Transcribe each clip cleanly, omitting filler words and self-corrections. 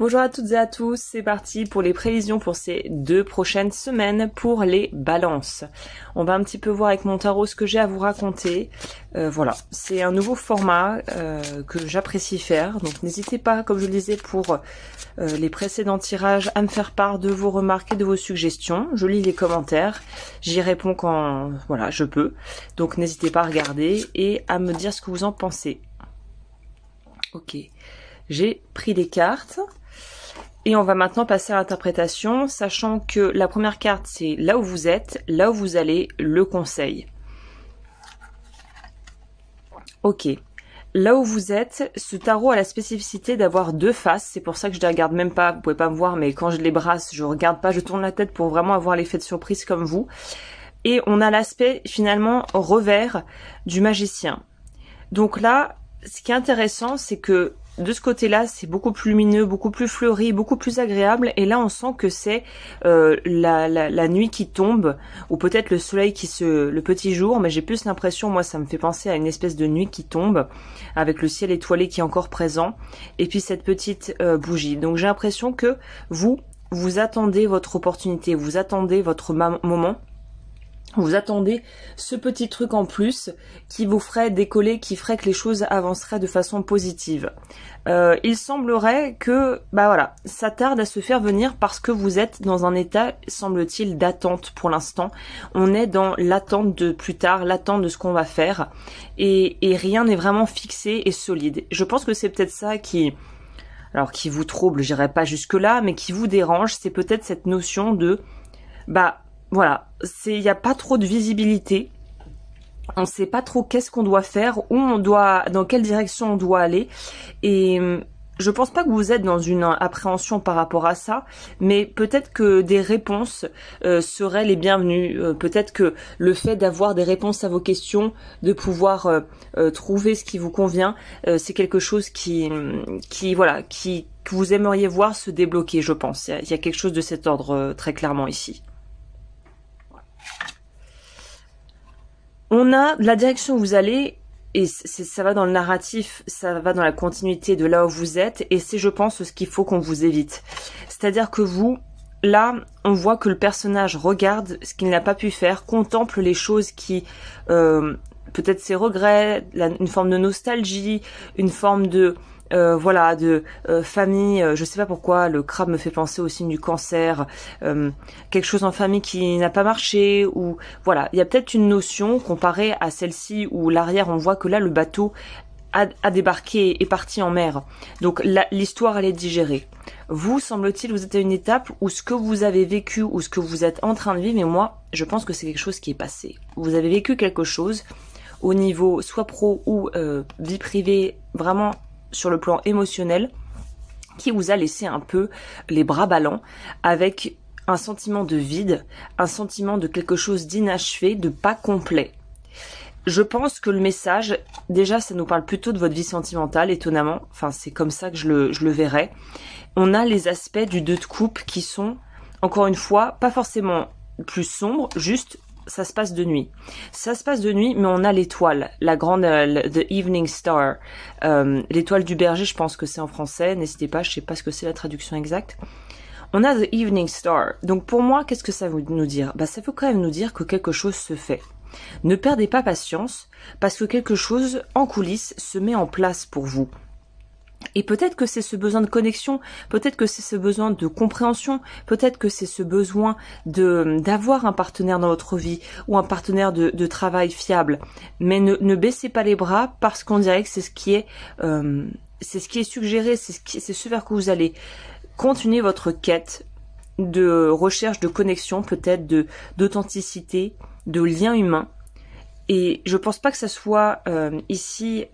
Bonjour à toutes et à tous, c'est parti pour les prévisions pour ces 2 prochaines semaines pour les balances. On va un petit peu voir avec mon tarot ce que j'ai à vous raconter. Voilà, c'est un nouveau format que j'apprécie faire, donc n'hésitez pas, comme je le disais pour les précédents tirages, à me faire part de vos remarques et de vos suggestions. Je lis les commentaires, j'y réponds quand voilà je peux, donc n'hésitez pas à regarder et à me dire ce que vous en pensez. Ok, j'ai pris des cartes. Et on va maintenant passer à l'interprétation, sachant que la première carte, c'est là où vous êtes, là où vous allez, le conseil. Ok. Là où vous êtes, ce tarot a la spécificité d'avoir 2 faces. C'est pour ça que je ne les regarde même pas, vous pouvez pas me voir, mais quand je les brasse, je regarde pas, je tourne la tête pour vraiment avoir l'effet de surprise comme vous. Et on a l'aspect, finalement, revers du magicien. Donc là, ce qui est intéressant, c'est que de ce côté-là, c'est beaucoup plus lumineux, beaucoup plus fleuri, beaucoup plus agréable. Et là, on sent que c'est la nuit qui tombe, ou peut-être le soleil le petit jour. Mais j'ai plus l'impression, moi, ça me fait penser à une espèce de nuit qui tombe, avec le ciel étoilé qui est encore présent. Et puis cette petite bougie. Donc j'ai l'impression que vous attendez votre opportunité, vous attendez votre moment. Vous attendez ce petit truc en plus qui vous ferait décoller, qui ferait que les choses avanceraient de façon positive. Il semblerait que, voilà, ça tarde à se faire venir parce que vous êtes dans un état, semble-t-il, d'attente pour l'instant. On est dans l'attente de plus tard, l'attente de ce qu'on va faire et rien n'est vraiment fixé et solide. Je pense que c'est peut-être ça qui vous trouble, j'irai pas jusque là, mais qui vous dérange, c'est peut-être cette notion de, voilà, il n'y a pas trop de visibilité, on ne sait pas trop qu'est-ce qu'on doit faire, dans quelle direction on doit aller, et je pense pas que vous êtes dans une appréhension par rapport à ça, mais peut-être que des réponses seraient les bienvenues, peut-être que le fait d'avoir des réponses à vos questions, de pouvoir trouver ce qui vous convient, c'est quelque chose que vous aimeriez voir se débloquer, je pense. Il y a quelque chose de cet ordre très clairement ici. On a la direction où vous allez, et ça va dans le narratif, ça va dans la continuité de là où vous êtes, et c'est, je pense, ce qu'il faut qu'on vous évite. C'est-à-dire que vous, là, on voit que le personnage regarde ce qu'il n'a pas pu faire, contemple les choses qui, peut-être ses regrets, une forme de nostalgie, une forme de... famille, je sais pas pourquoi le crabe me fait penser au signe du cancer, quelque chose en famille qui n'a pas marché, ou voilà, il y a peut-être une notion comparée à celle-ci où l'arrière on voit que là le bateau a débarqué et est parti en mer, donc l'histoire elle est digérée. Vous, semble-t-il, vous êtes à une étape où ce que vous avez vécu ou ce que vous êtes en train de vivre, mais moi je pense que c'est quelque chose qui est passé. Vous avez vécu quelque chose au niveau soit pro ou vie privée, vraiment sur le plan émotionnel, qui vous a laissé un peu les bras ballants, avec un sentiment de vide, un sentiment de quelque chose d'inachevé, de pas complet. Je pense que le message, déjà ça nous parle plutôt de votre vie sentimentale, étonnamment, enfin c'est comme ça que je le verrais. On a les aspects du 2 de coupe qui sont, encore une fois, pas forcément plus sombres, juste ça se passe de nuit. Ça se passe de nuit, mais on a l'étoile, la grande, the evening star, l'étoile du berger, je pense que c'est en français, n'hésitez pas, je sais pas ce que c'est la traduction exacte. On a the evening star. Donc pour moi, qu'est-ce que ça veut nous dire? Ça veut quand même nous dire que quelque chose se fait. Ne perdez pas patience, parce que quelque chose en coulisses se met en place pour vous. Et peut-être que c'est ce besoin de connexion, peut-être que c'est ce besoin de compréhension, peut-être que c'est ce besoin d'avoir un partenaire dans votre vie ou un partenaire de travail fiable. Mais ne baissez pas les bras parce qu'on dirait que c'est ce qui est suggéré, c'est ce vers quoi vous allez continuer votre quête de recherche de connexion, peut-être d'authenticité, de lien humain. Et je pense pas que ça soit ici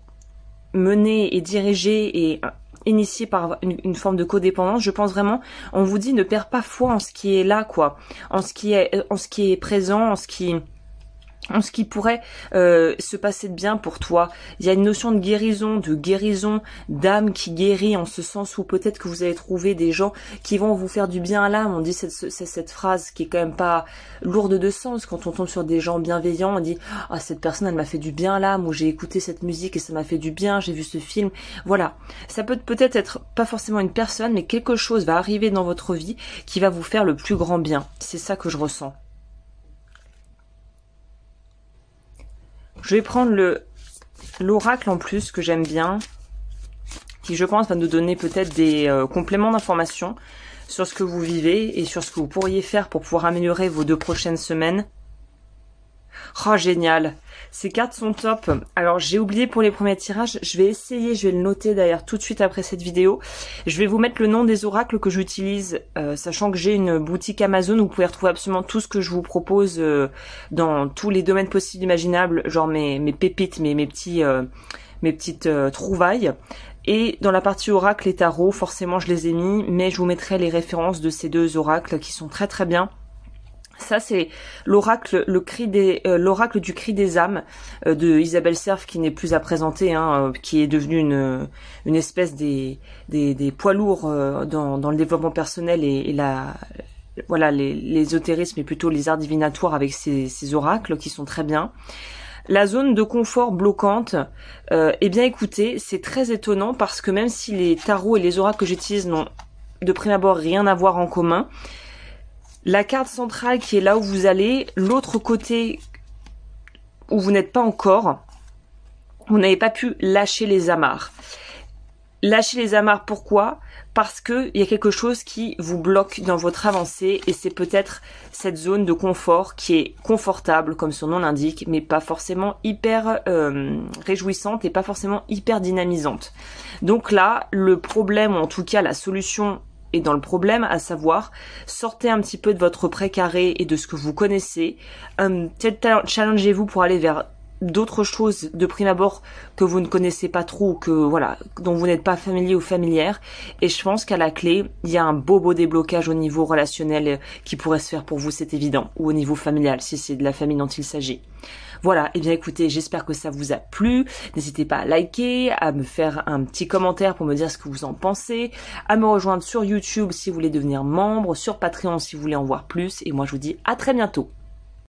mené et dirigé et initié par une forme de codépendance. Je pense vraiment, on vous dit ne perds pas foi en ce qui est là, quoi, en ce qui est présent, en ce qui en ce qui pourrait se passer de bien pour toi. Il y a une notion de guérison, d'âme qui guérit, en ce sens où peut-être que vous allez trouver des gens qui vont vous faire du bien à l'âme. On dit cette phrase qui est quand même pas lourde de sens. Quand on tombe sur des gens bienveillants, on dit « Ah, cette personne, elle m'a fait du bien à l'âme » ou « J'ai écouté cette musique et ça m'a fait du bien, j'ai vu ce film. » Voilà. Ça peut peut-être être pas forcément une personne, mais quelque chose va arriver dans votre vie qui va vous faire le plus grand bien. C'est ça que je ressens. Je vais prendre l'oracle en plus, que j'aime bien, qui je pense va nous donner peut-être des compléments d'informations sur ce que vous vivez et sur ce que vous pourriez faire pour pouvoir améliorer vos 2 prochaines semaines. Oh, génial! Ces cartes sont top. Alors, j'ai oublié pour les premiers tirages. Je vais essayer, je vais le noter d'ailleurs tout de suite après cette vidéo. Je vais vous mettre le nom des oracles que j'utilise, sachant que j'ai une boutique Amazon où vous pouvez retrouver absolument tout ce que je vous propose dans tous les domaines possibles imaginables, genre mes pépites, mes petites trouvailles. Et dans la partie oracle et tarot, forcément je les ai mis, mais je vous mettrai les références de ces 2 oracles qui sont très très bien. Ça, c'est l'oracle, l'oracle du cri des âmes de Isabelle Serf, qui n'est plus à présenter, hein, qui est devenue une espèce des poids lourds dans le développement personnel et voilà, l'ésotérisme et plutôt les arts divinatoires avec ces oracles qui sont très bien. La zone de confort bloquante, eh bien écoutez, c'est très étonnant parce que même si les tarots et les oracles que j'utilise n'ont de prime abord rien à voir en commun, la carte centrale qui est là où vous allez, l'autre côté où vous n'êtes pas encore, vous n'avez pas pu lâcher les amarres. Lâcher les amarres, pourquoi? Parce que il y a quelque chose qui vous bloque dans votre avancée et c'est peut-être cette zone de confort qui est confortable, comme son nom l'indique, mais pas forcément hyper réjouissante et pas forcément hyper dynamisante. Donc là, le problème, ou en tout cas la solution, et dans le problème, à savoir, sortez un petit peu de votre précaré et de ce que vous connaissez, peut-être challengez-vous pour aller vers d'autres choses de prime abord que vous ne connaissez pas trop, que voilà, dont vous n'êtes pas familier ou familière. Et je pense qu'à la clé, il y a un beau déblocage au niveau relationnel qui pourrait se faire pour vous, c'est évident, ou au niveau familial, si c'est de la famille dont il s'agit. Voilà, et bien écoutez, j'espère que ça vous a plu. N'hésitez pas à liker, à me faire un petit commentaire pour me dire ce que vous en pensez, à me rejoindre sur YouTube si vous voulez devenir membre, sur Patreon si vous voulez en voir plus, et moi je vous dis à très bientôt.